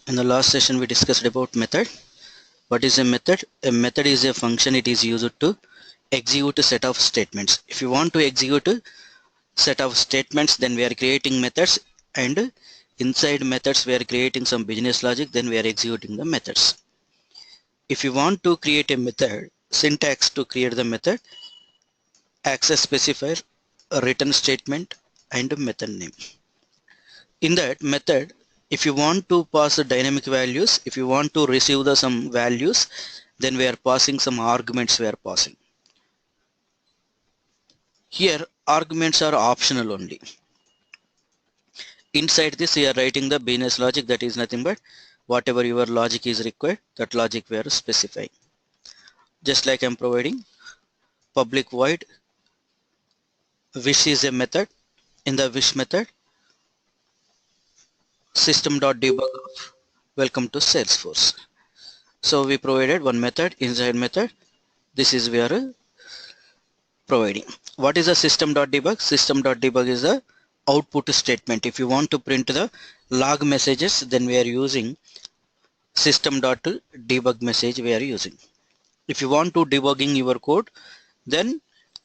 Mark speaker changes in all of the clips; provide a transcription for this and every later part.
Speaker 1: In the last session we discussed about method. What is a method? A method is a function. It is used to execute a set of statements. If you want to execute a set of statements, then we are creating methods, and inside methods we are creating some business logic, then we are executing the methods. If you want to create a method, syntax to create the method: access specifier, a return statement, and a method name. In that method, if you want to pass the dynamic values, if you want to receive the some values, then we are passing some arguments we are passing. Here arguments are optional only. Inside this we are writing the business logic, that is nothing but whatever your logic is required, that logic we are specifying. Just like I am providing public void wish is a method. In the wish method, system.debug of welcome to Salesforce. So we provided one method, inside method this is we are providing. What is a system.debug? System.debug is the output statement. If you want to print the log messages, then we are using system.debug message we are using. If you want to debugging your code, then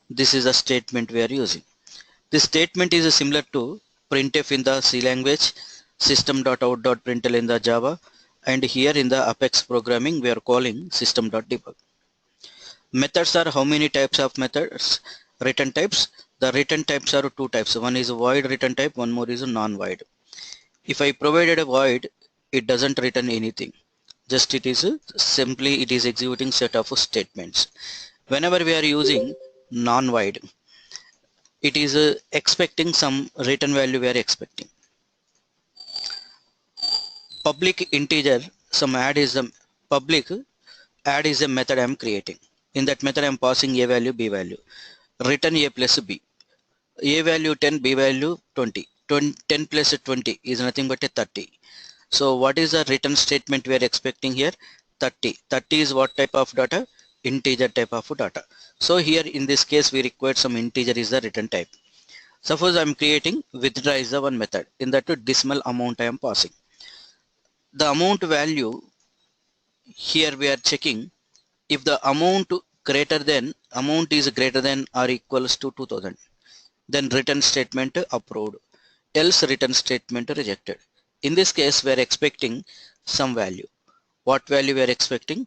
Speaker 1: this is a statement we are using. This statement is similar to printf in the C language, system.out.println in the Java, and here in the Apex programming we are calling system.debug. Methods are how many types of methods? Return types. The return types are two types. One is a void return type, one more is a non-void. If I provided a void, it doesn't return anything. Just it is simply it is executing set of statements. Whenever we are using non-void, it is expecting some return value we are expecting. Public integer, some add is a public add is a method I am creating. In that method I am passing a value, b value. Return a plus b. A value 10, b value 20. 10 plus 20 is nothing but a 30. So what is the return statement we are expecting here? 30. 30 is what type of data? Integer type of data. So here in this case we require some integer is the return type. Suppose I am creating withdraw is the one method. In that decimal amount I am passing. The amount value here we are checking if the amount is greater than or equals to 2000, then return statement approved, else return statement rejected. In this case we are expecting some value. What value we are expecting?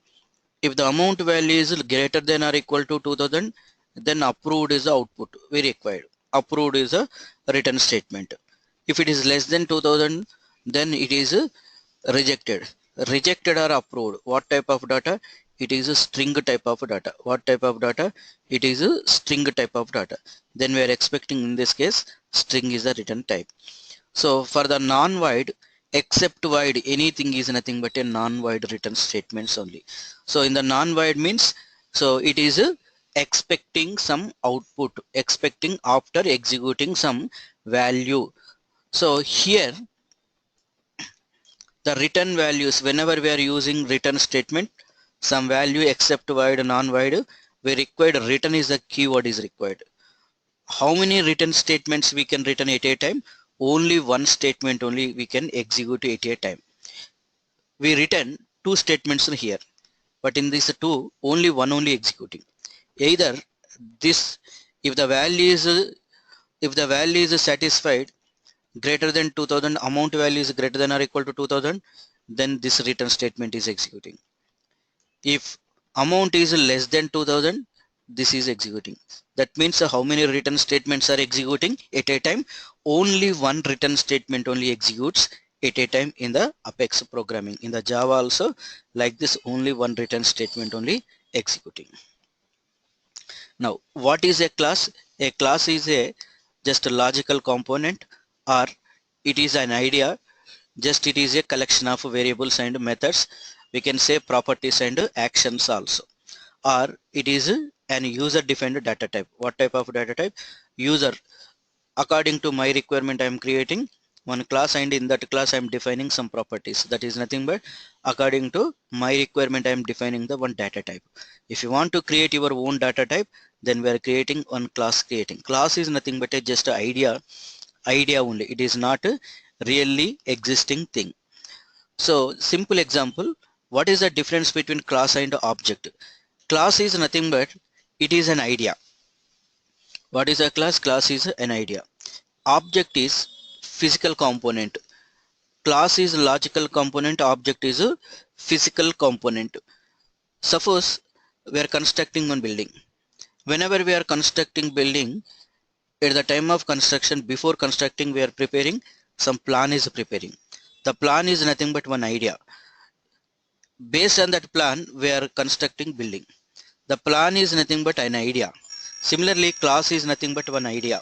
Speaker 1: If the amount value is greater than or equal to 2000, then approved is the output we required. Approved is a return statement. If it is less than 2000, then it is rejected. Rejected or approved. What type of data? It is a string type of data. What type of data? It is a string type of data. Then we are expecting in this case string is the return type. So for the non-void, except void, anything is nothing but a non-void return statements only. So in the non-void means, so it is expecting some output, expecting after executing some value. So here the return values, whenever we are using return statement, some value except void, non-void, we required return is the keyword is required. How many return statements we can return at a time? Only one statement only we can execute at a time. We return two statements here, but in this two only one only executing. Either this, if the value is satisfied greater than 2000, amount value is greater than or equal to 2000, then this return statement is executing. If amount is less than 2000, this is executing. That means how many return statements are executing at a time? Only one return statement only executes at a time in the Apex programming. In the Java also like this, only one return statement only executing. Now what is a class? A class is a just a logical component, or it is an idea, just it is a collection of variables and methods. We can say properties and actions also, or it is an user defined data type. What type of data type? User. According to my requirement I am creating one class, and in that class I am defining some properties. That is nothing but according to my requirement I am defining the one data type. If you want to create your own data type, then we are creating one class. Creating class is nothing but a just a idea only. It is not a really existing thing. So simple example, what is the difference between class and object? Class is nothing but it is an idea. What is a class? Class is an idea. Object is physical component. Class is logical component, object is a physical component. Suppose we are constructing one building. Whenever we are constructing building, at the time of construction, before constructing, we are preparing some plan is preparing. The plan is nothing but one idea. Based on that plan, we are constructing building. The plan is nothing but an idea. Similarly, class is nothing but one idea.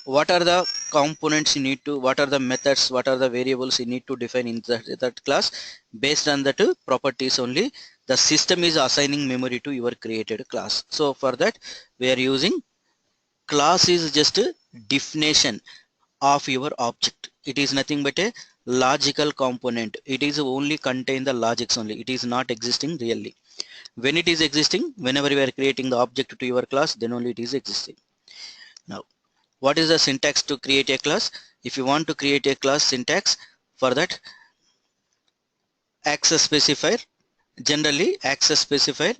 Speaker 1: What are the components you need to, what are the methods, what are the variables you need to define in that class? Based on that properties only, the system is assigning memory to your created class. So for that, we are using class is just a definition of your object. It is nothing but a logical component. It is only contain the logics only. It is not existing really. When it is existing, whenever you are creating the object to your class, then only it is existing. Now, what is the syntax to create a class? If you want to create a class, syntax for that, access specifier, generally access specifier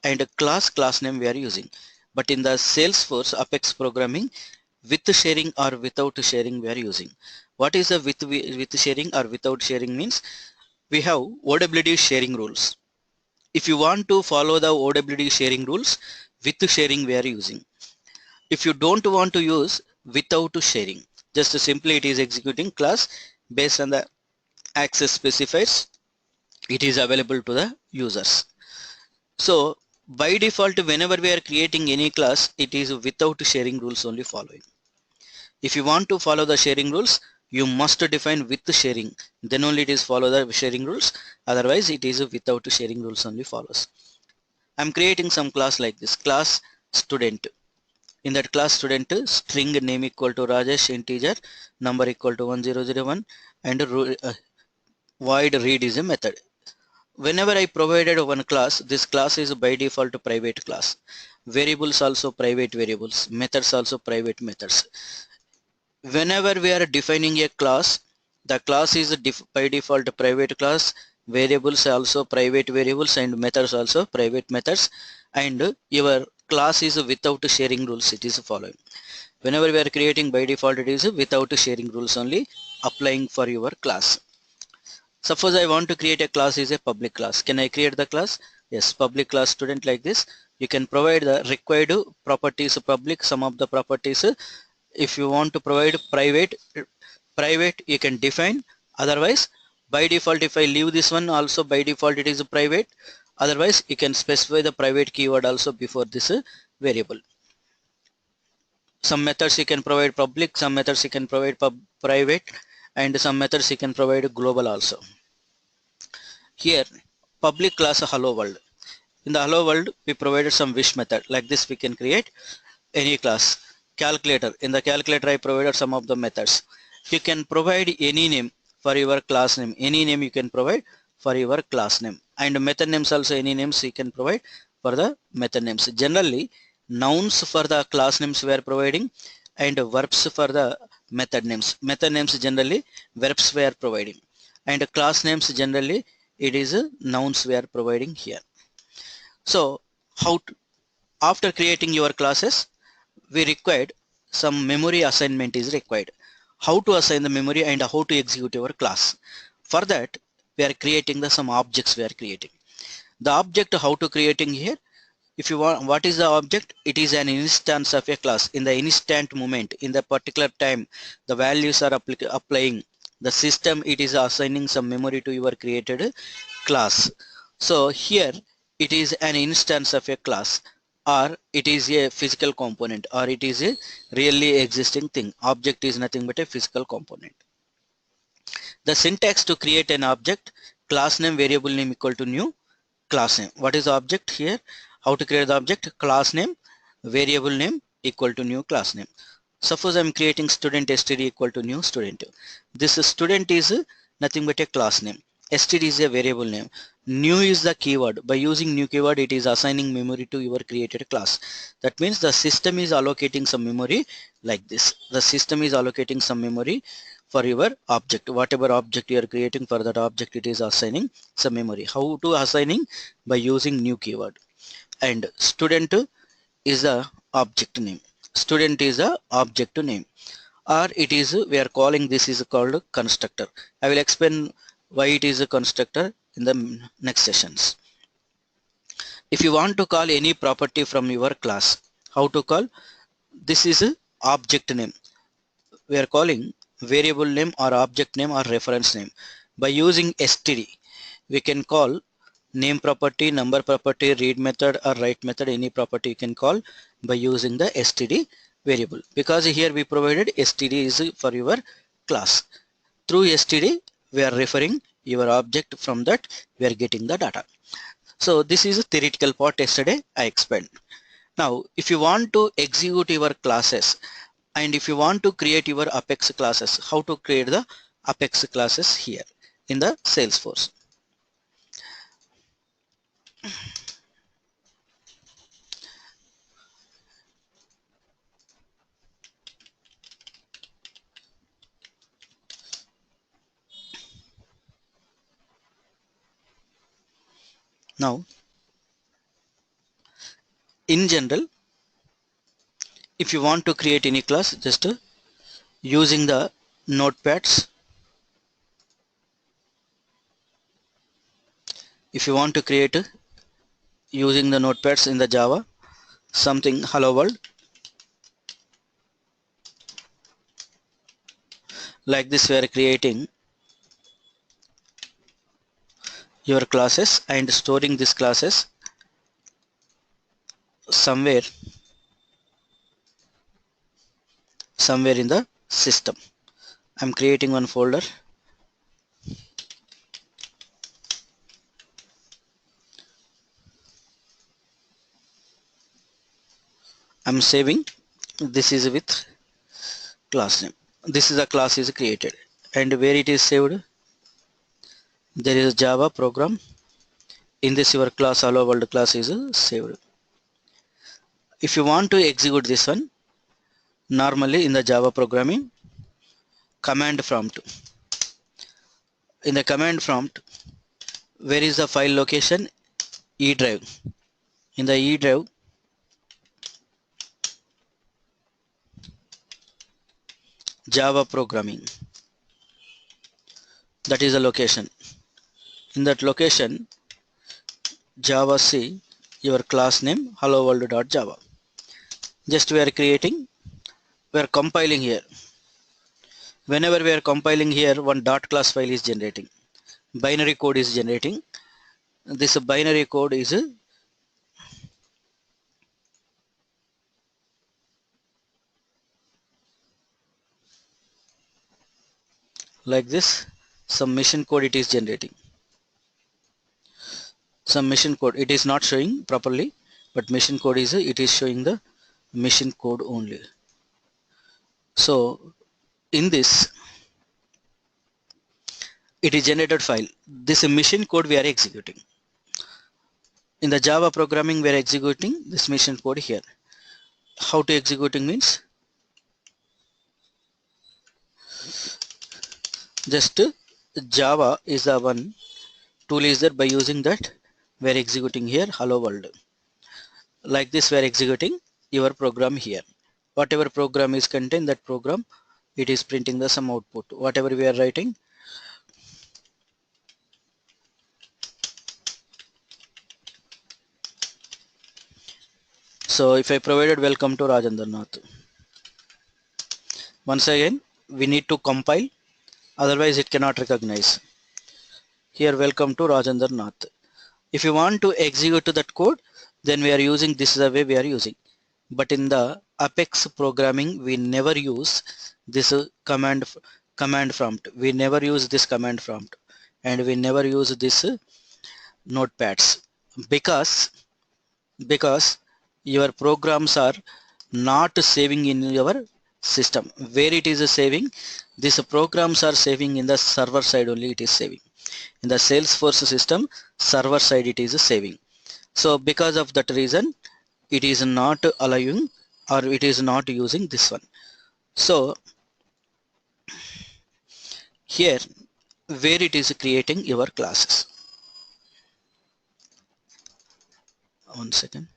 Speaker 1: and a class name we are using. But in the Salesforce Apex programming, with sharing or without sharing we are using. What is a with sharing or without sharing means? We have OWD sharing rules. If you want to follow the OWD sharing rules, with sharing we are using. If you don't want to use without sharing, just simply it is executing class based on the access specifiers, it is available to the users. So by default, whenever we are creating any class, it is without sharing rules only following. If you want to follow the sharing rules, you must define with sharing, then only it is follow the sharing rules, otherwise it is without sharing rules only follows. I'm creating some class like this, class student. In that class student, string name equal to Rajesh, integer number equal to 1001, and void read is a method. Whenever I provided one class, this class is by default a private class. Variables also private variables, methods also private methods. Whenever we are defining a class, the class is by default a private class, variables also private variables, and methods also private methods, and your class is without sharing rules, it is following. Whenever we are creating by default, it is without sharing rules only applying for your class. Suppose I want to create a class is a public class. Can I create the class? Yes, public class student like this. You can provide the required properties public, some of the properties. If you want to provide private you can define. Otherwise, by default, if I leave this one also by default it is a private. Otherwise, you can specify the private keyword also before this variable. Some methods you can provide public, some methods you can provide private, and some methods you can provide global also. Here, public class hello world. In the hello world, we provided some wish method. Like this, we can create any class. Calculator. In the calculator, I provided some of the methods. You can provide any name for your class name. Any name you can provide for your class name. And method names also, any names you can provide for the method names. Generally, nouns for the class names we are providing, and verbs for the method names. Method names generally verbs we are providing, and class names generally it is nouns we are providing here. So after creating your classes, we required some memory assignment is required. How to assign the memory and how to execute your class. For that, we are creating some objects we are creating. The object how to creating here, if you want, what is the object? It is an instance of a class. In the instant moment, in the particular time, the values are applying. The system, it is assigning some memory to your created class. So here, it is an instance of a class, or it is a physical component, or it is a really existing thing. Object is nothing but a physical component. The syntax to create an object, class name, variable name equal to new class name. What is the object here? How to create the object? Class name, variable name equal to new class name. Suppose I'm creating student std equal to new student. This student is nothing but a class name. Std is a variable name. New is the keyword. By using new keyword, it is assigning memory to your created class. That means the system is allocating some memory like this. The system is allocating some memory for your object. Whatever object you are creating, for that object it is assigning some memory. How to assigning? By using new keyword. And student is a object name. Student is a object name, or it is, we are calling this is called constructor. I will explain why it is a constructor in the next sessions. If you want to call any property from your class, how to call? This is a object name. We are calling variable name or object name or reference name. By using std, we can call name property, number property, read method or write method. Any property you can call by using the std variable, because here we provided std is for your class. Through std we are referring your object, from that we are getting the data. So this is a theoretical part. Yesterday I explained. Now if you want to execute your classes, and if you want to create your Apex classes, how to create the Apex classes here in the Salesforce. Now in general, if you want to create any class, just using the notepads. If you want to create using the notepads in the Java, something hello world, like this we are creating your classes and storing these classes somewhere in the system. I'm creating one folder. I'm saving. This is with class name. This is a class is created, and where it is saved, there is a Java program. In this your class hello world class is saved. If you want to execute this one, normally in the Java programming, command prompt. In the command prompt, where is the file location? E drive. In the E drive, Java programming, that is the location. In that location, Java C, your class name hello world.java. Just we are creating, we are compiling here. Whenever we are compiling here, one dot class file is generating, binary code is generating. This binary code is like this. Some machine code it is generating. Some machine code it is not showing properly, but machine code is it is showing the machine code only. So in this, it is generated file. This machine code we are executing. In the Java programming, we are executing this machine code here. How to executing means, just Java is the one tool is there. By using that, we are executing here hello world. Like this we are executing your program here. Whatever program is contained, that program it is printing the some output. Whatever we are writing, so if I provided welcome to Rajendra Nath, once again we need to compile, otherwise it cannot recognize. Here welcome to Rajendra Nath. If you want to execute that code, then we are using, this is the way we are using. But in the Apex programming, we never use this command prompt. We never use this command prompt, and we never use this notepads, because your programs are not saving in your system. Where it is saving, these programs are saving in the server side only. It is saving in the Salesforce system server side, it is saving. So because of that reason, it is not allowing, or it is not using this one. So here where it is creating your classes. One second.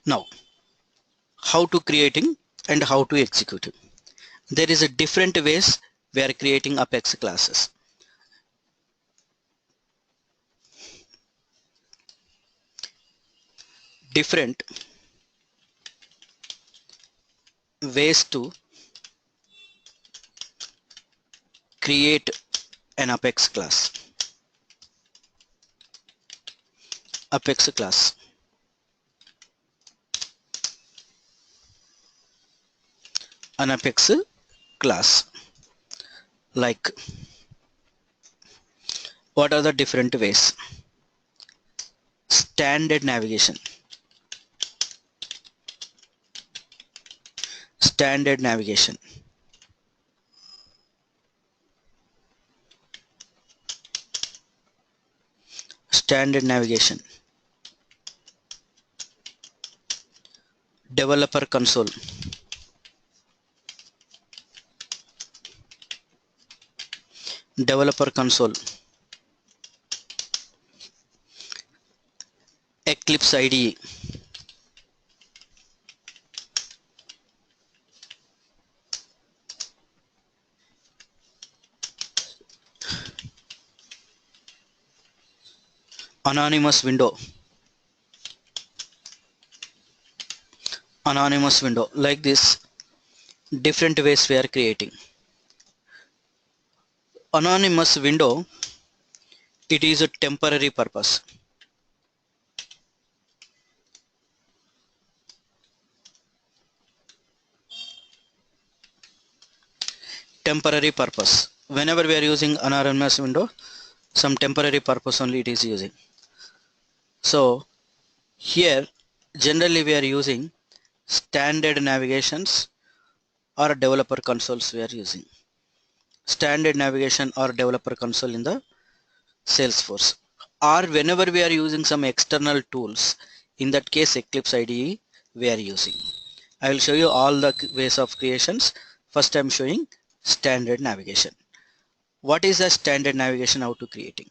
Speaker 1: Now, how to creating and how to executing. There is a different ways we are creating Apex classes. Different ways to create an Apex class. Apex class. An Apex class. Like, what are the different ways? Standard navigation. Standard navigation. Standard navigation. Developer console. Developer console. Eclipse IDE. Anonymous window. Anonymous window. Like this, different ways we are creating. Anonymous window, it is a temporary purpose. Temporary purpose. Whenever we are using anonymous window, some temporary purpose only it is using. So here generally we are using standard navigations or developer consoles we are using. Standard navigation or developer console in the Salesforce, or whenever we are using some external tools, in that case Eclipse IDE we are using. I will show you all the ways of creations. First I am showing standard navigation. What is a standard navigation? How to creating?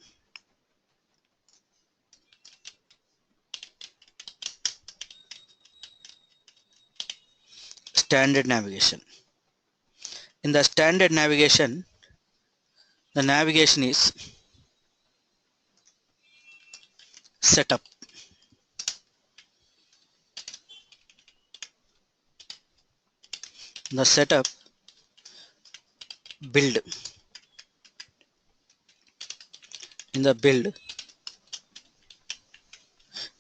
Speaker 1: Standard navigation. In the standard navigation, the navigation is setup. The setup, build. In the build,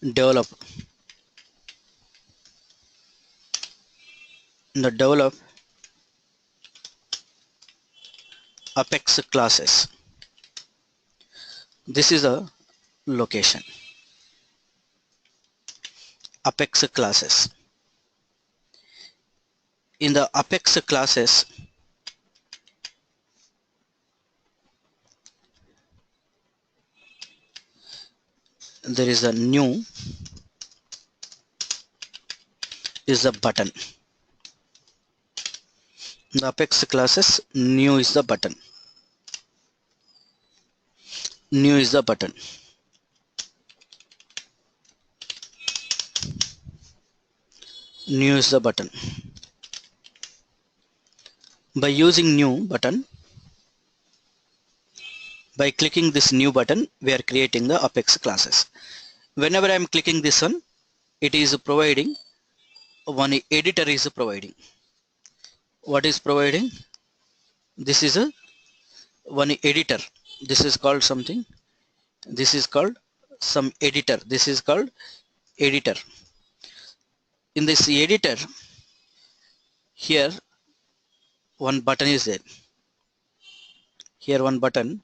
Speaker 1: develop. In the develop, Apex classes. This is a location. Apex classes. In the Apex classes, there is a new is a button. In the Apex classes, new is the button. New is the button. New is the button. By using new button, by clicking this new button, we are creating the Apex classes. Whenever I am clicking this one, it is providing one editor is providing. What is providing? This is a one editor. This is called something. This is called some editor. This is called editor. In this editor, here one button is there. Here one button.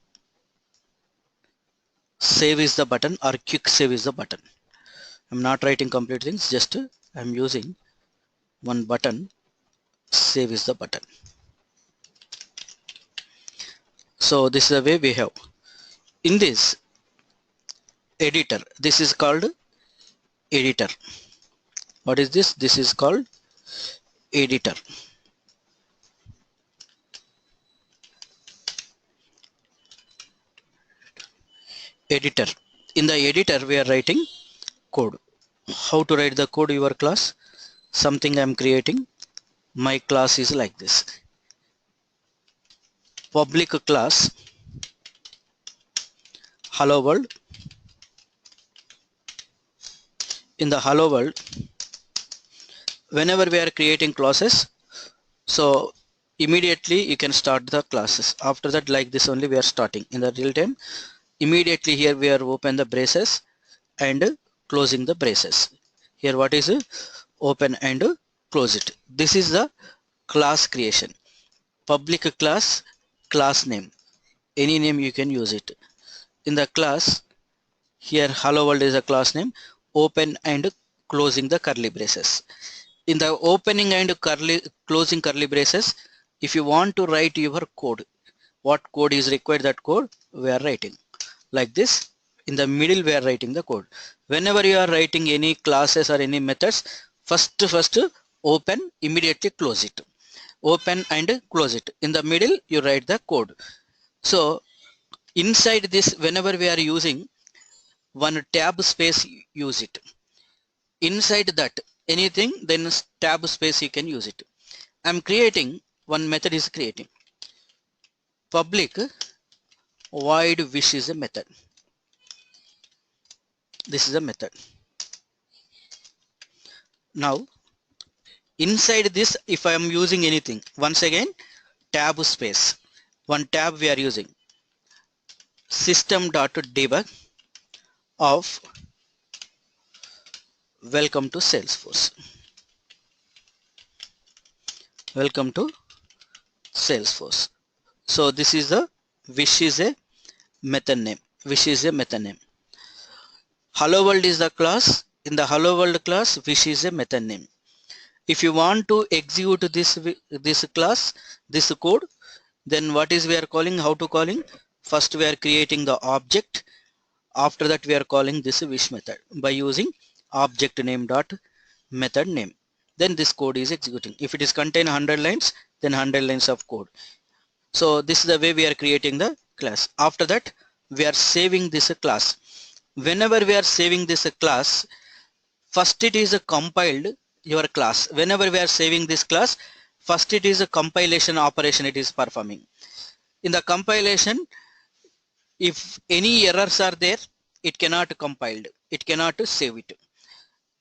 Speaker 1: Save is the button or quick save is the button. I'm not writing complete things, just I'm using one button. Save is the button. So this is the way we have. In this editor, this is called editor. What is this? This is called editor. Editor. In the editor we are writing code. How to write the code your class? Something I am creating. My class is like this. Public class hello world. In the hello world, whenever we are creating classes, so immediately you can start the classes. After that, like this only we are starting in the real time. Immediately here we are open the braces and closing the braces. Here what is open and close it. This is the class creation. Public class, class name. Any name you can use it. In the class, here hello world is a class name. Open and closing the curly braces. In the opening and closing curly braces, if you want to write your code, what code is required, that code we are writing like this. In the middle we are writing the code. Whenever you are writing any classes or any methods, first open, immediately close it. Open and close it. In the middle you write the code. So inside this, whenever we are using one tab space, use it. Inside that anything, then tab space you can use it. I'm creating one method is creating public void wish is a method. This is a method. Now inside this, if I am using anything, once again tab space, one tab we are using system.debug of welcome to Salesforce. Welcome to Salesforce. So this is the wish is a method name. Wish is a method name. Hello world is the class. In the hello world class, wish is a method name. If you want to execute this class, this code, then what is we are calling, how to calling? First we are creating the object. After that we are calling this wish method by using object name dot method name. Then this code is executing. If it is contain 100 lines, then 100 lines of code. So this is the way we are creating the class. After that we are saving this class. Whenever we are saving this class, first it is compiled your class. Whenever we are saving this class, first it is a compilation operation it is performing. In the compilation, if any errors are there, it cannot compiled. It cannot save it.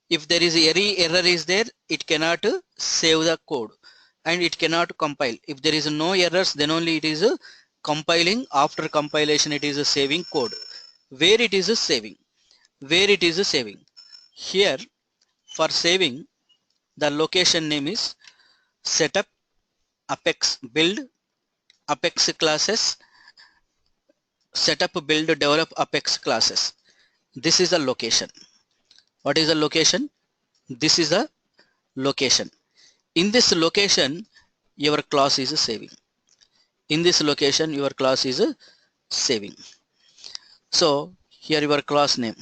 Speaker 1: If there is any error is there, it cannot save the code and it cannot compile. If there is no errors, then only it is compiling. After compilation, it is saving code. Where it is saving? Where it is saving? Here for saving, the location name is setup apex build apex classes, setup build develop apex classes. This is the location. What is the location? This is the location. In this location, your class is saving. In this location, your class is saving. So here your class name.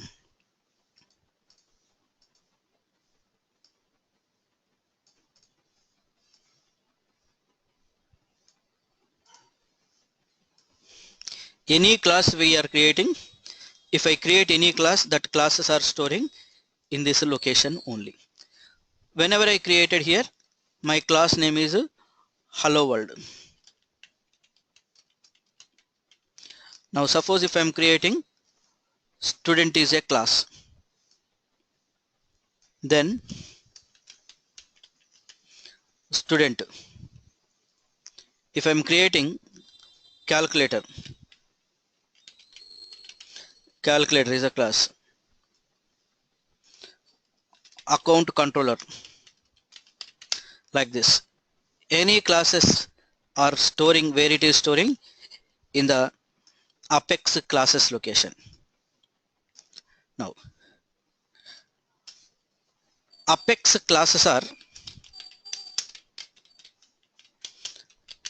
Speaker 1: Any class we are creating, if I create any class, that classes are storing in this location only. Whenever I created here, my class name is hello world. Now suppose if I am creating student is a class, then student. If I am creating calculator, calculator is a class. Account controller, like this. Any classes are storing where it is storing in the apex classes location. Now apex classes are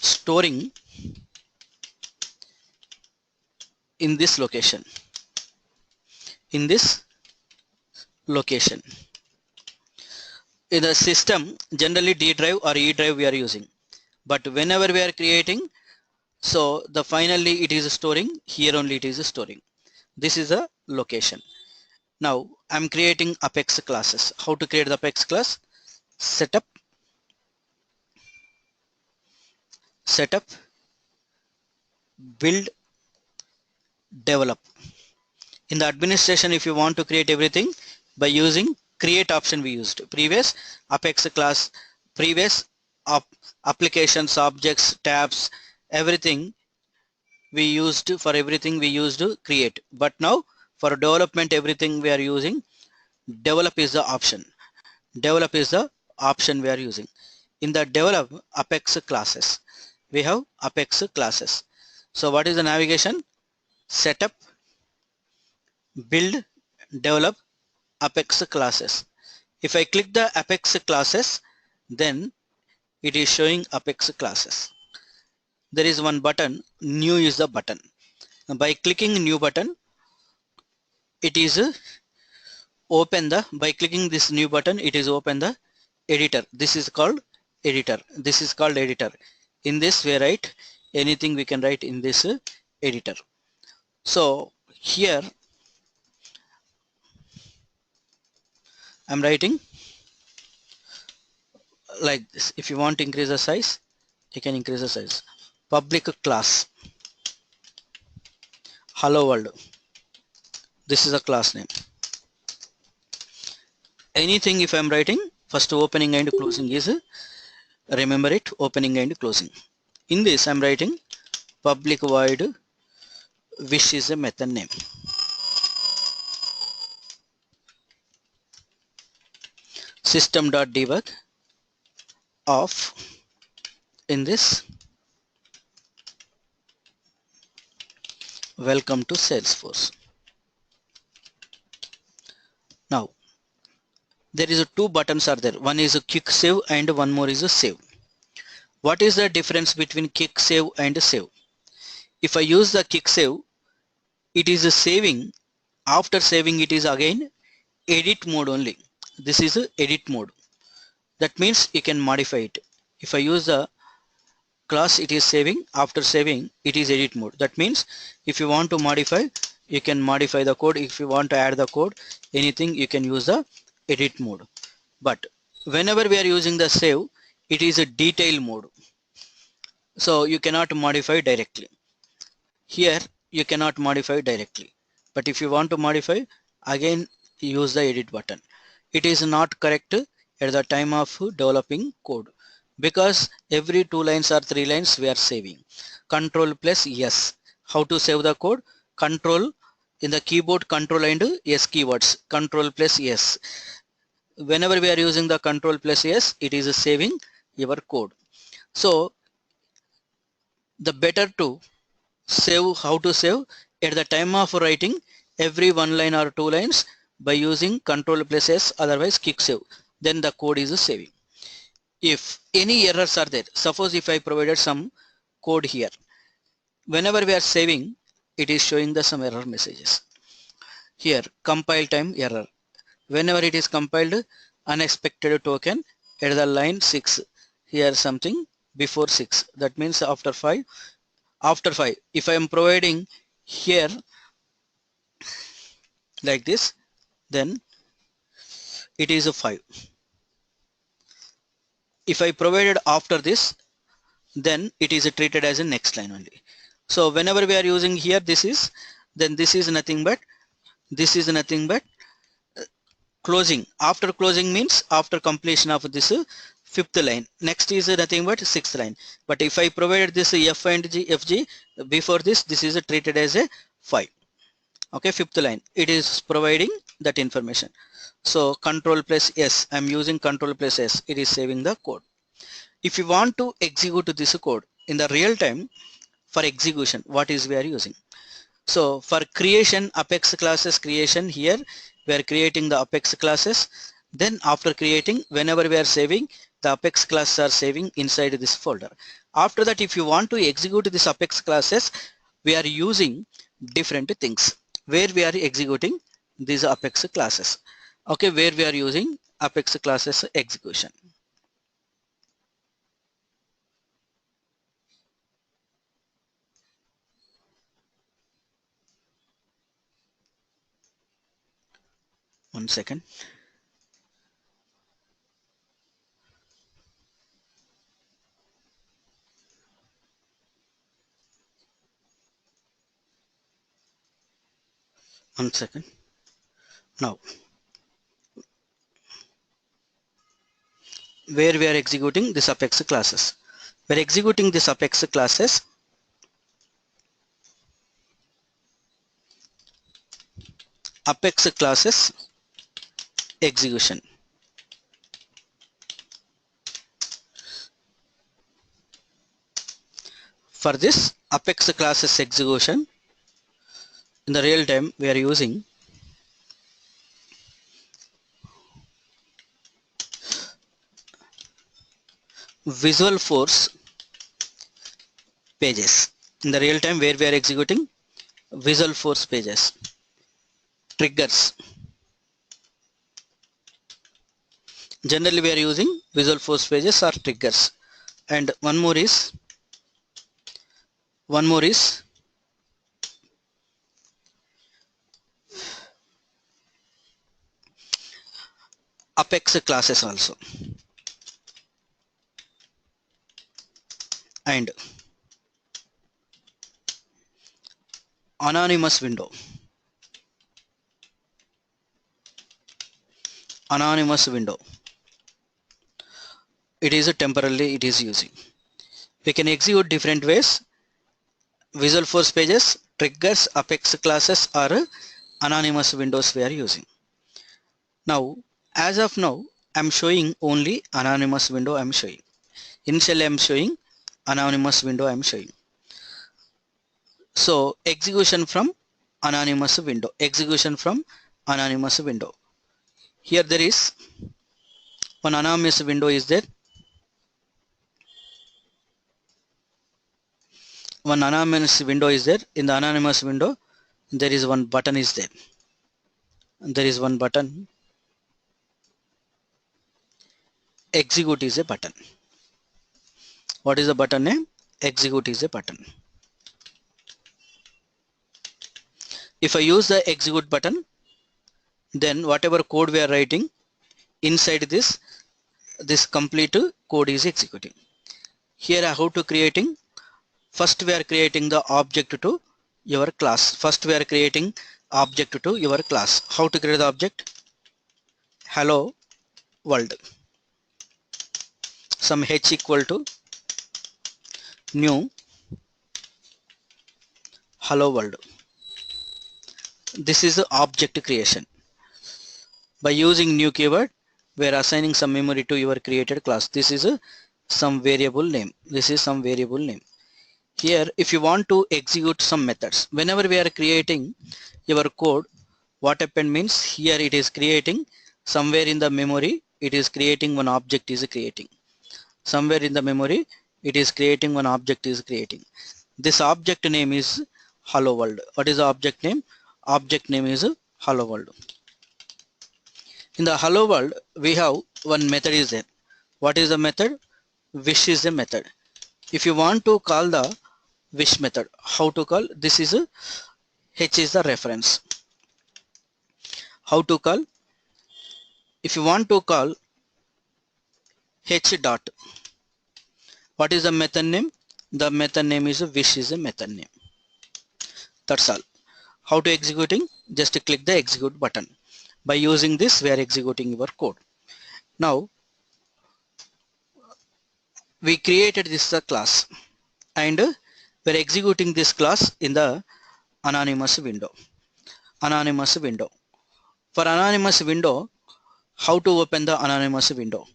Speaker 1: storing in this location. In this location. In the system, generally D drive or E drive we are using. But whenever we are creating, so the finally it is storing, here only it is storing. This is a location. Now I'm creating Apex classes. How to create the Apex class? Setup, build, develop. In the administration, if you want to create everything by using create option we used. Previous Apex class, previous applications, objects, tabs, everything we used, for everything we used to create. But now for development, everything we are using develop is the option. Develop is the option we are using. In the develop Apex classes, we have Apex classes. So what is the navigation? Setup, build, develop Apex classes. If I click the Apex classes, then it is showing Apex classes. There is one button, new is the button. By clicking new button, it is open the, by clicking this new button, it is open the editor. This is called editor. This is called editor. In this we write anything we can write in this editor. So here I'm writing like this. If you want to increase the size, you can increase the size. Public class, hello world. This is a class name. Anything if I'm writing, first opening and closing is, remember it, opening and closing. In this I'm writing public void wish is a method name. System.debug of, in this welcome to Salesforce. Now there is a two buttons are there. One is a quick save and one more is a save. What is the difference between quick save and save? If I use the quick save, it is a saving. After saving it is again edit mode only. This is a edit mode. That means you can modify it. If I use the class, it is saving. After saving it is edit mode. That means if you want to modify, you can modify the code. If you want to add the code, anything, you can use the edit mode. But whenever we are using the save, it is a detail mode. So you cannot modify directly. Here you cannot modify directly. But if you want to modify, again use the edit button. It is not correct at the time of developing code, because every 2 lines or 3 lines we are saving. Control plus yes. How to save the code? Control in the keyboard, control and yes keywords. Control plus yes. Whenever we are using the control plus yes, it is saving your code. So the better to save, how to save at the time of writing every 1 line or 2 lines by using control plus S, otherwise quick save. Then the code is saving. If any errors are there, suppose if I provided some code here, whenever we are saving, it is showing the some error messages. Here compile time error. Whenever it is compiled, unexpected token at the line 6. Here something before 6. That means after 5. After 5, if I am providing here like this, then it is a 5. If I provided after this, then it is treated as a next line only. So whenever we are using here, this is, then this is nothing but, this is nothing but closing. After closing means after completion of this 5th line. Next is nothing but 6th line. But if I provided this F and G, FG before this, this is treated as a 5. Okay, 5th line. It is providing that information. So control plus S. I'm using control plus S. It is saving the code. If you want to execute this code in the real time for execution, what is we are using? So for creation, Apex classes creation, here we are creating the Apex classes. Then after creating, whenever we are saving, the Apex classes are saving inside this folder. After that, if you want to execute this Apex classes, we are using different things where we are executing these Apex classes. Okay, where we are using Apex classes execution. One second. One second. Now, where we are executing this Apex classes. We're executing this Apex classes execution. For this Apex classes execution, in the real time we are using Visual Force pages. In the real time where we are executing Visual Force pages. Triggers. Generally we are using Visual Force pages or triggers. And one more is Apex classes also. And anonymous window. It is a temporarily it is using. We can execute different ways. Visual Force pages, triggers, Apex classes or anonymous windows we are using. Now, as of now, I'm showing only anonymous window I'm showing. Initially I'm showing anonymous window I'm showing. So execution from anonymous window. Here there is one anonymous window is there. In the anonymous window there is one button is there. Execute is a button. What is the button name? Execute is a button. If I use the execute button, then whatever code we are writing inside this complete code is executing. Here how to creating? First we are creating the object to your class. How to create the object? Hello world. Some h equal to new hello world. This is the object creation. By using new keyword, we are assigning some memory to your created class. This is some variable name. Here, if you want to execute some methods, whenever we are creating your code, what happened means here it is creating somewhere in the memory, it is creating one object is creating. Somewhere in the memory, it is creating one object is creating. This object name is hello world. What is the object name? Object name is hello world. In the hello world, we have one method is there. What is the method? Wish is a method. If you want to call the wish method, how to call? This is a h is the reference. How to call? If you want to call h dot, what is the method name? The method name is wish is a method name. That's all. How to executing? Just click the execute button. By using this, we are executing your code. Now, we created this class and we are executing this class in the anonymous window. For anonymous window, how to open the anonymous window?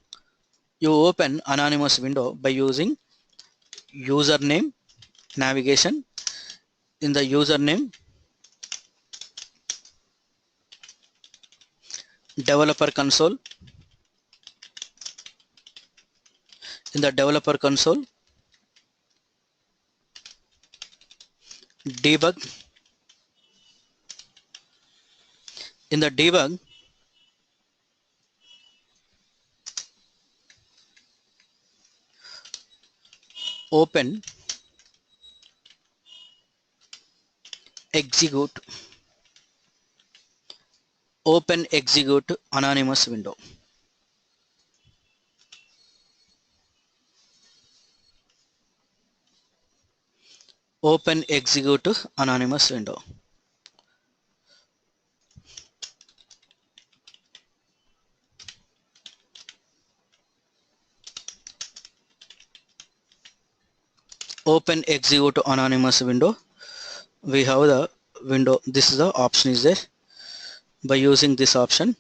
Speaker 1: You open anonymous window by using username navigation. In the username, developer console. In the developer console, debug. In the debug, open execute, open execute anonymous window. Open execute anonymous window. Open execute anonymous window. We have the window. This is the option is there. By using this option,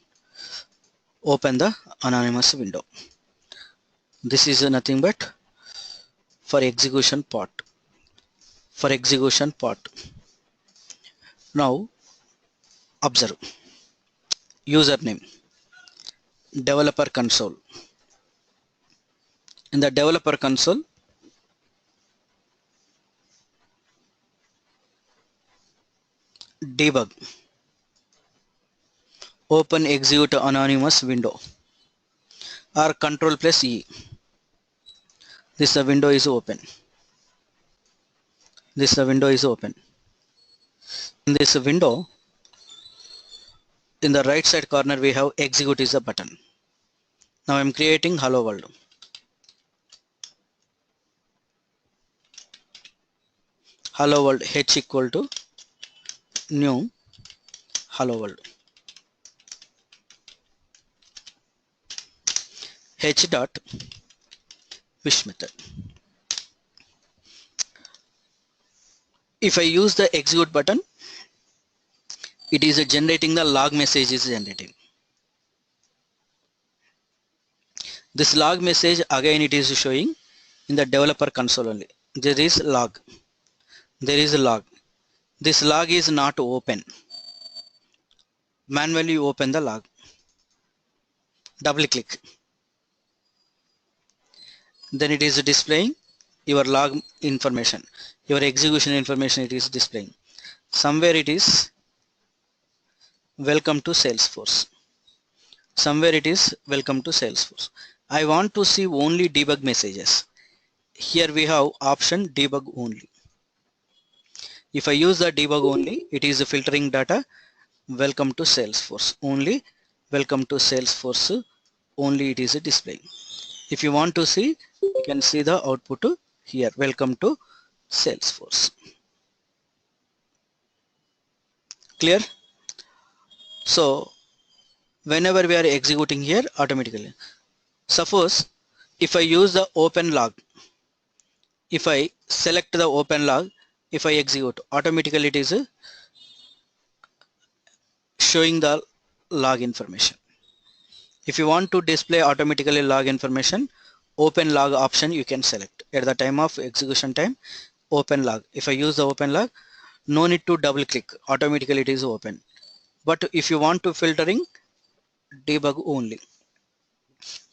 Speaker 1: open the anonymous window. This is nothing but for execution part. For execution part. Now observe username, developer console. In the developer console, debug, open execute anonymous window or control plus E. This window is open. This window is open. In this window, in the right side corner we have execute is a button. Now I am creating hello world. Hello world h equal to new hello world. H dot wish method. If I use the execute button, it is generating the log message is generating. This log message again it is showing in the developer console only. There is log. There is a log. This log is not open. Manually open the log. Double click. Then it is displaying your log information. Your execution information it is displaying. Somewhere it is welcome to Salesforce. Somewhere it is welcome to Salesforce. I want to see only debug messages. Here we have option debug only. If I use the debug only, it is filtering data welcome to Salesforce only. Welcome to Salesforce only it is displaying. If you want to see, you can see the output here. Welcome to Salesforce. Clear? So whenever we are executing here automatically. Suppose if I use the open log, if I select the open log, if I execute, automatically it is showing the log information. If you want to display automatically log information, open log option you can select. At the time of execution time, open log. If I use the open log, no need to double click, automatically it is open. But if you want to filtering, debug only.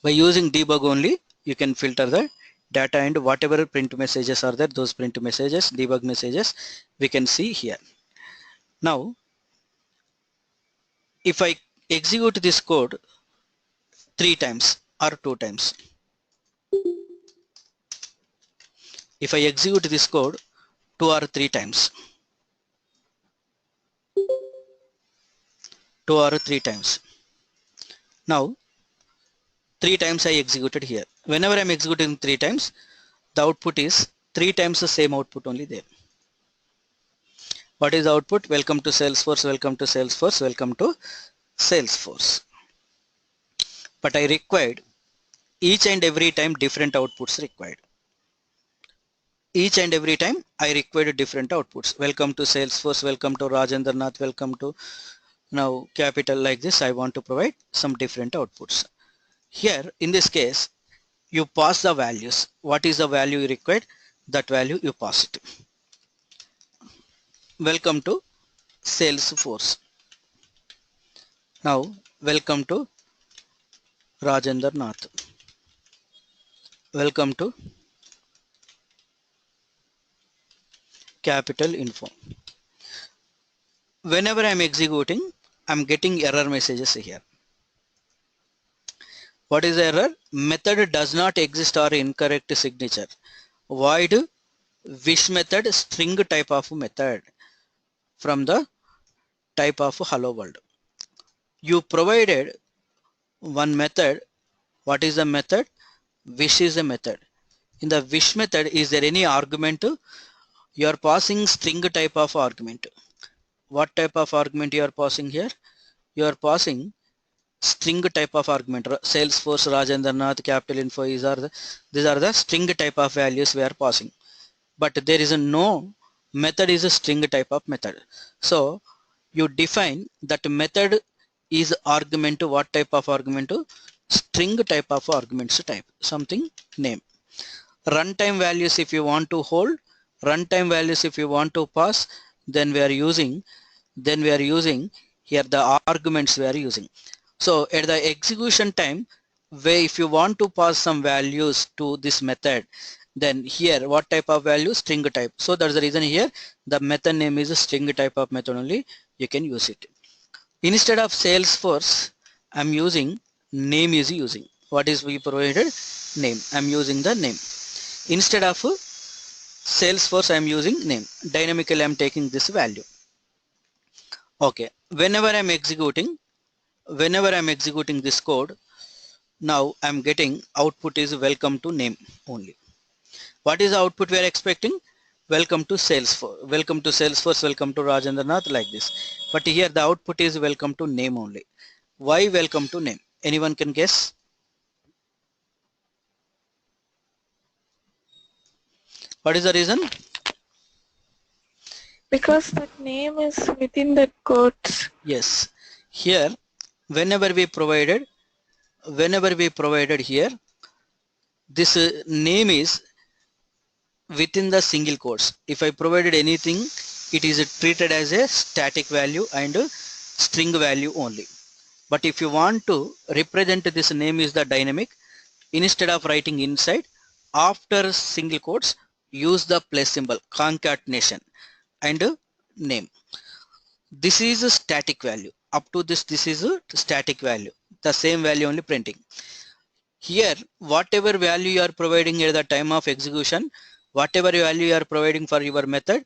Speaker 1: By using debug only, you can filter the data and whatever print messages are there, those print messages, debug messages, we can see here. Now, if I execute this code 3 times or 2 times, if I execute this code 2 or 3 times, 2 or 3 times. Now, 3 times I executed here. Whenever I'm executing 3 times, the output is 3 times the same output only there. What is the output? Welcome to Salesforce, welcome to Salesforce, welcome to Salesforce. But I required each and every time different outputs required. Each and every time I required different outputs. Welcome to Salesforce, welcome to Rajendra Nath, welcome to now capital, like this. I want to provide some different outputs. Here in this case, you pass the values. What is the value you required? That value you pass it. Welcome to Salesforce. Now welcome to Rajendra Nath. Welcome to capital info. Whenever I'm executing, I'm getting error messages here. What is the error? Method does not exist or incorrect signature. Void wish method string type of method from the type of hello world. You provided one method. What is the method? Wish is a method. In the wish method, is there any argument? You are passing string type of argument. What type of argument you are passing here? You are passing string type of argument. Salesforce, Rajendranath, capital info, these are the string type of values we are passing. But there is no method is a string type of method. So you define that method is argument to what type of argument? To string type of arguments type, something name. Runtime values if you want to hold, runtime values if you want to pass, then we are using here the arguments we are using. So at the execution time, where if you want to pass some values to this method, then here what type of value? String type. So that's the reason here the method name is a string type of method only, you can use it. Instead of Salesforce, I'm using name is using. What is we provided? Name. I'm using the name. Instead of Salesforce, I'm using name. Dynamically I'm taking this value. Okay. Whenever I'm executing this code, now I'm getting output is welcome to name only. What is the output we are expecting? Welcome to Salesforce, welcome to Salesforce, welcome to Rajendranath, like this. But here the output is welcome to name only. Why welcome to name? Anyone can guess? What is the reason?
Speaker 2: Because that name is within the quotes.
Speaker 1: Yes. Here, whenever we provided here, this name is within the single quotes. If I provided anything, it is treated as a static value and a string value only. But if you want to represent this name is the dynamic, instead of writing inside, after single quotes, use the plus symbol, concatenation and name. This is a static value. Up to this is a static value. The same value only printing. Here, whatever value you are providing at the time of execution, whatever value you are providing for your method,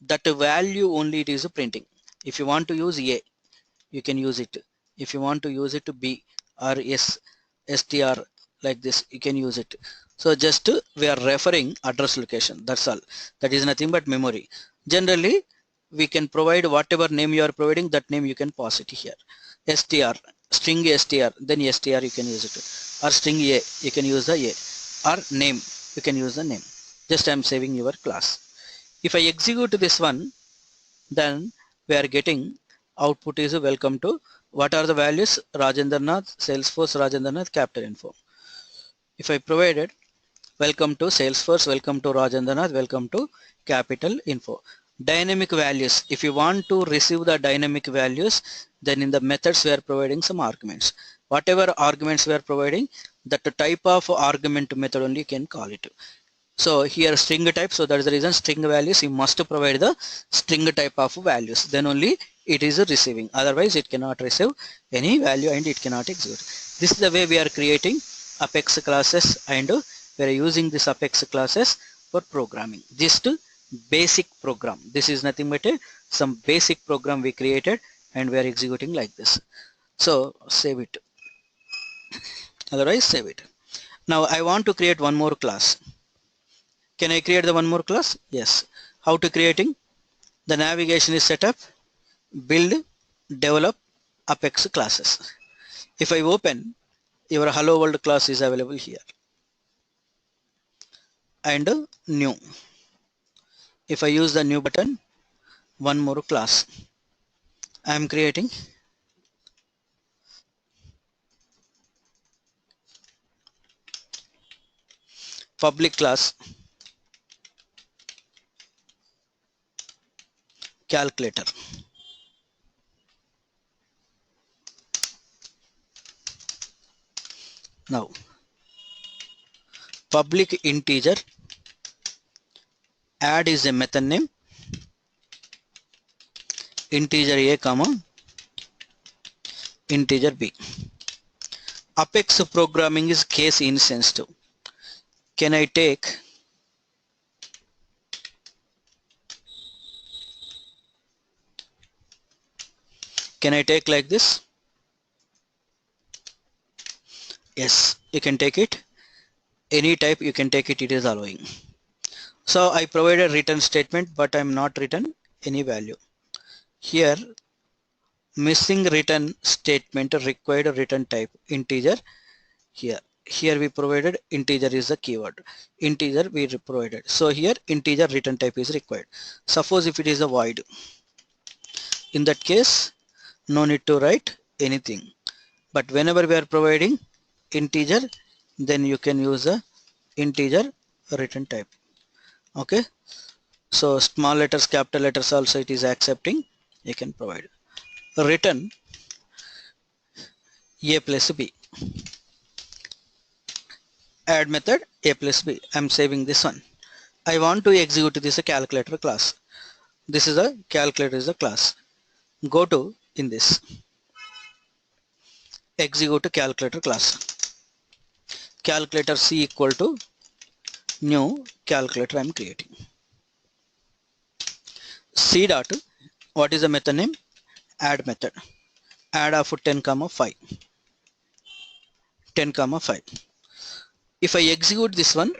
Speaker 1: that value only it is printing. If you want to use A, you can use it. If you want to use it to B or S, str, like this, you can use it. So just we are referring address location, that's all. That is nothing but memory. Generally, we can provide whatever name you are providing, that name you can pass it here. Str, string str, then str you can use it. Or string A, you can use the A. Or name, you can use the name. Just I am saving your class. If I execute this one, then we are getting output is welcome to, what are the values? Rajendranath, Salesforce, Rajendranath, capital info. If I provided welcome to Salesforce, welcome to Rajendranath, welcome to capital info. Dynamic values, if you want to receive the dynamic values, then in the methods we are providing some arguments. Whatever arguments we are providing, that type of argument method only you can call it. So here string type, so that is the reason string values, you must provide the string type of values, then only it is receiving, otherwise it cannot receive any value and it cannot execute. This is the way we are creating Apex classes, and we are using this Apex classes for programming. Just basic program, this is nothing but some basic program we created and we are executing like this. So save it, otherwise save it. Now I want to create one more class. Can I create the one more class? Yes. How to creating? The navigation is set up, build, develop, Apex classes. If I open, your hello world class is available here. And new. If I use the new button, one more class. I am creating public class calculator. Now public integer add is a method name, integer a comma integer b. Apex programming is case insensitive. Can I take like this? Yes, you can take it. Any type you can take it, it is allowing. So I provide a return statement, but I'm not written any value. Here, missing return statement required return type integer. Here we provided integer is the keyword. Integer we provided. So here integer return type is required. Suppose if it is a void, in that case, no need to write anything. But whenever we are providing integer, then you can use a integer return type. Okay. So small letters, capital letters also it is accepting. You can provide return a plus b. Add method a plus b. I'm saving this one. I want to execute this calculator class. This is a calculator is a class. Go to in this execute calculator class. Calculator c equal to new calculator I'm creating. C dot, what is the method name? Add method. Add of 10 comma 5. 10 comma 5. If I execute this one,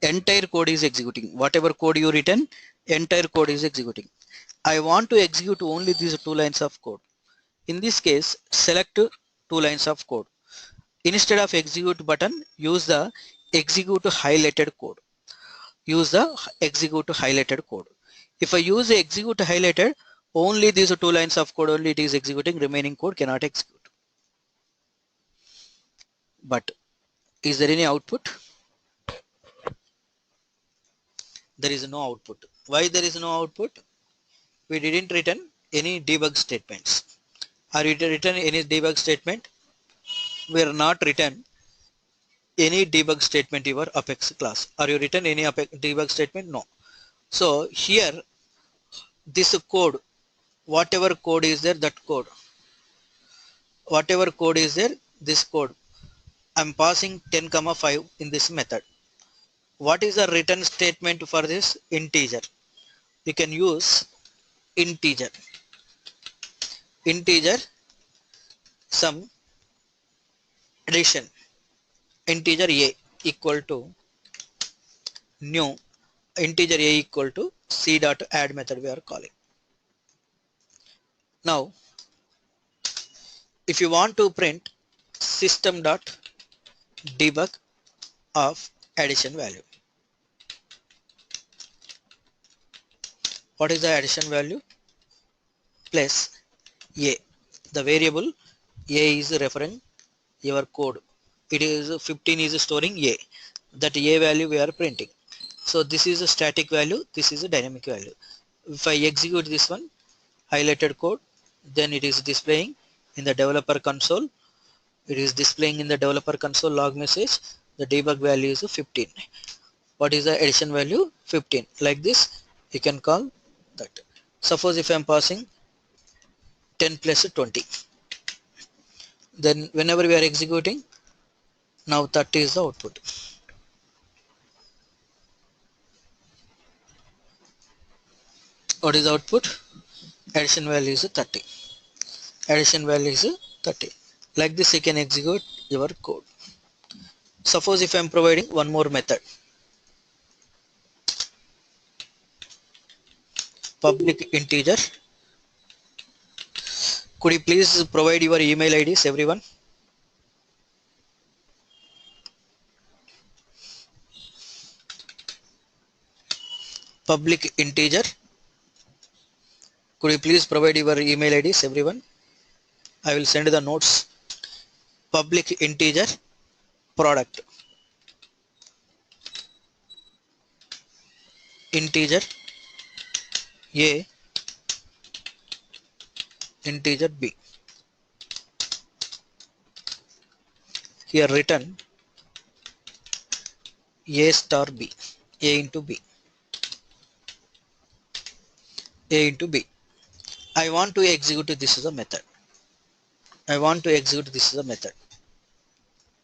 Speaker 1: entire code is executing. Whatever code you written, entire code is executing. I want to execute only these 2 lines of code. In this case, select 2 lines of code. Instead of execute button, use the execute highlighted code. Use the execute highlighted code. If I use the execute highlighted, only these 2 lines of code only it is executing, remaining code cannot execute. But is there any output? There is no output. Why there is no output? We didn't return any debug statements. Are we written any debug statement? We are not written any debug statement in your Apex class. Are you written any debug statement? No. So here this code, whatever code is there, that code, whatever code is there, this code, I'm passing 10 comma 5 in this method. What is the return statement for this? Integer. You can use integer. Integer some addition. Integer a equal to new integer a equal to c dot add method we are calling. Now, if you want to print system dot debug of addition value. What is the addition value? Plus a. The variable a is referring your code. It is 15 is storing a. That a value we are printing. So this is a static value. This is a dynamic value. If I execute this one, highlighted code, then it is displaying in the developer console. It is displaying in the developer console log message. The debug value is 15. What is the addition value? 15. Like this, you can call that. Suppose if I am passing 10 plus 20, then whenever we are executing, now 30 is the output. What is the output? Addition value is 30. Addition value is 30. Like this, you can execute your code. Suppose if I am providing one more method, public integer. Could you please provide your email IDs, everyone? Public integer. Could you please provide your email IDs, everyone? I will send the notes. Public integer product. Integer a, integer b. Here written a star b, a into b, a into b. I want to execute this is a method. I want to execute this is a method.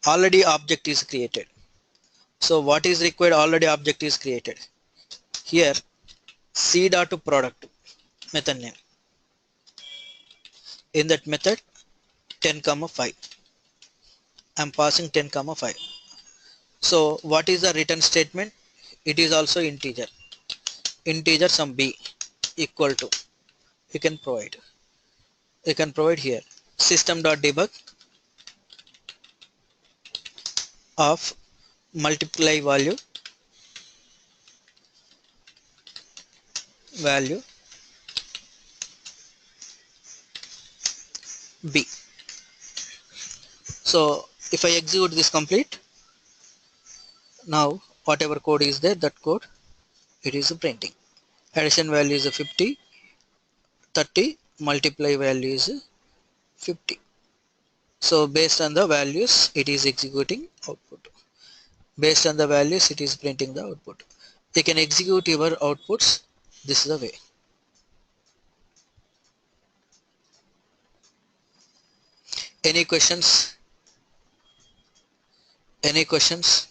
Speaker 1: Already object is created. So what is required? Already object is created. Here c dot product method name. In that method 10 comma 5. I'm passing 10 comma 5. So what is the return statement? It is also integer. Integer sum b equal to. You can provide. You can provide here system.debug of multiply value b. So if I execute this complete, now whatever code is there, that code it is printing. Addition value is 50, 30, multiply value is 50. So based on the values it is executing output. Based on the values it is printing the output. You can execute your outputs. This is the way. Any questions? Any questions?